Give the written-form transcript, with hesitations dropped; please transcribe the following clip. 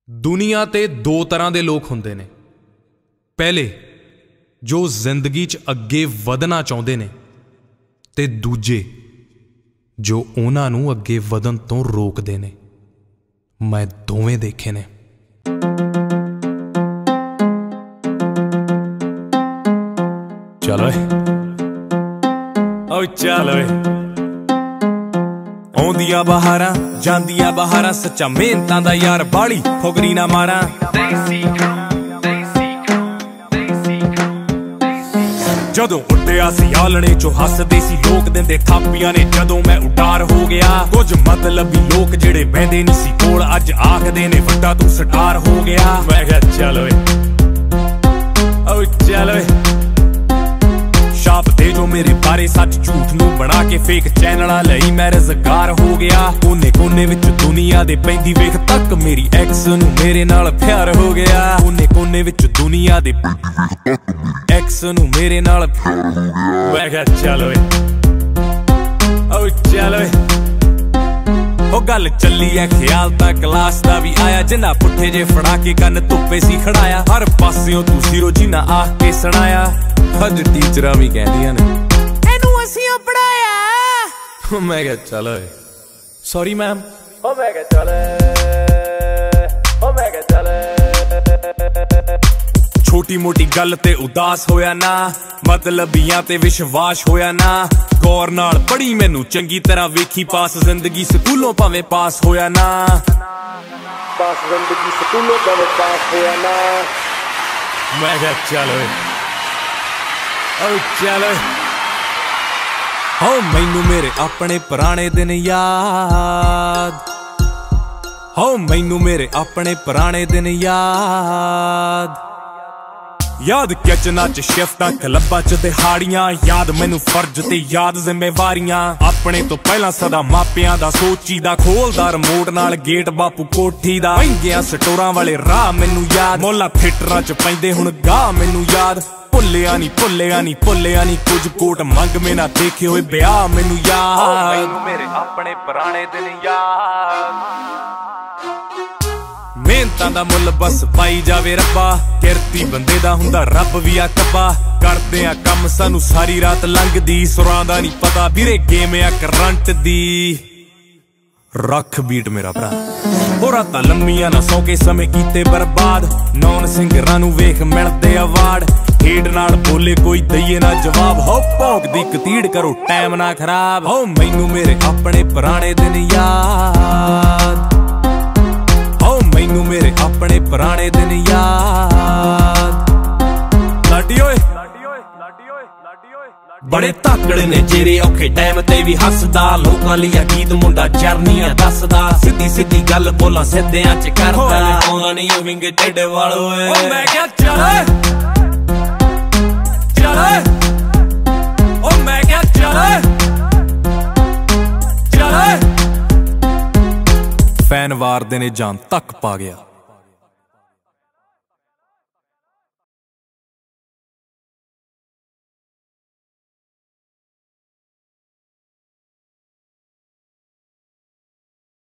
दुनिया ते दो तरह के लोग होंदे ने। पहले जो जिंदगी च अगे वधना चाहुंदे ने ते दूजे जो उन्हां नूं अगे वधन तो रोकदे ने। मैं दोवें देखे ने। चलो ओ चलो आउंदियां बहारां जांदियां बहारां सच्चा मेहनतां दा यार बाली फुगरी ना मारां। जदों उड्डिया सी आलणे चो हसदे सी लोग दिंदे थापियां ने। जदों मैं उडार हो गया कुछ मतलबी लोग जेड़े बहंदे नहीं सी कोल अज आखदे ने वड्डा तू स्टार हो गया। मैं कहा चलो ओ चलो छाप दे जो मेरे बारे सच झूठ नूं बना के फेक चैनलां लई मैं रज़गार हो गया। कोने कोने विच दुनिया दे पैंदी वेख तक मेरी एक्स नूं मेरे नाल प्यार हो गया। कोने कोने विच दुनिया दे एक्स नूं मेरे नाल मैं कहा चलो ओ चलो ओ गल चली है ख्याल ता क्लास दा भी आया जिन्ना पुट्ठे जे फड़ा के कन धुप्पे सी खड़ाया। हर पासियों तू सिरो जिन्ना आख के सुनाया। अज टीचरां भी कहदियां ने एनू असीं पढ़ाया। मैं कहा चलो सॉरी मैम। ओ मैं कहा चलो ओ मैं कहा चलो छोटी मोटी गल ते उदास होया ना मतलबियां ते विश्वास होया ना। गौर नाल पढ़ी मैनू चंगी तरह वेखी पास जिंदगी स्कूलों भावें पास होया ना। पास जिंदगी स्कूलों भावें पास होया ना। मैं कहा चलो ओ चलो हो मैनू मेरे अपने पुराने दिन याद। हो मैनू मेरे अपने पुराने दिन याद किचना च शिफ्टां क्लबां च दिहाड़ियां। याद मैनू फर्ज ते याद जिम्मेवारियां। अपने तो पहला सदा मापियां दा सोचीदा खोलदा रिमोट नाल गेट बापू कोठी दा। महंगियां स्टोरां वाले राह मैनू याद मोला थिएटरां च पैंदे हुण गाह मैनू याद। भुल्लिया नी भुल्लिया नी भुल्लिया नी कुछ कोट मंग में ना देखे हुए ब्याह मैनू याद। मेरे अपने पुराने दिन याद। मेहनतां दा मुल बस पाई जावे रब्बा। किरती बंदे दा हुंदा रब भी आ कब्बा। करदे आ कम सानू सारी रात लंघदी। सुरां दा नी पता वीरे गेम आ करंट दी। रख बीट मेरा भरा हो रातां लम्मियां ना सौ के समय कीते बर्बाद। नॉन सिंगरां नू वेख मिलदे अवार्ड। खेड नाल बोले कोई दईए ना जवाब। हो भौंकदी कतीड़ करो टाइम ना खराब। हो मैनू मेरे अपने पुराने दिन याद। हो मैनू मेरे अपने पुराने दिन याद। लाडी ओए बड़े ताकड़े ने जेरे औखे टाइम ते भी हसदा। लोकां लिया गीत मुंडा जर्नियां दसदा। सीधी सीधी गल बोला सिद्धियां च करदा। आउणा नहीं विंग टेढ़े वाल ओए। ओ मैं क्या चले चले ओ मैं क्या चले चले फैन वार दे ने जान तक पा गया।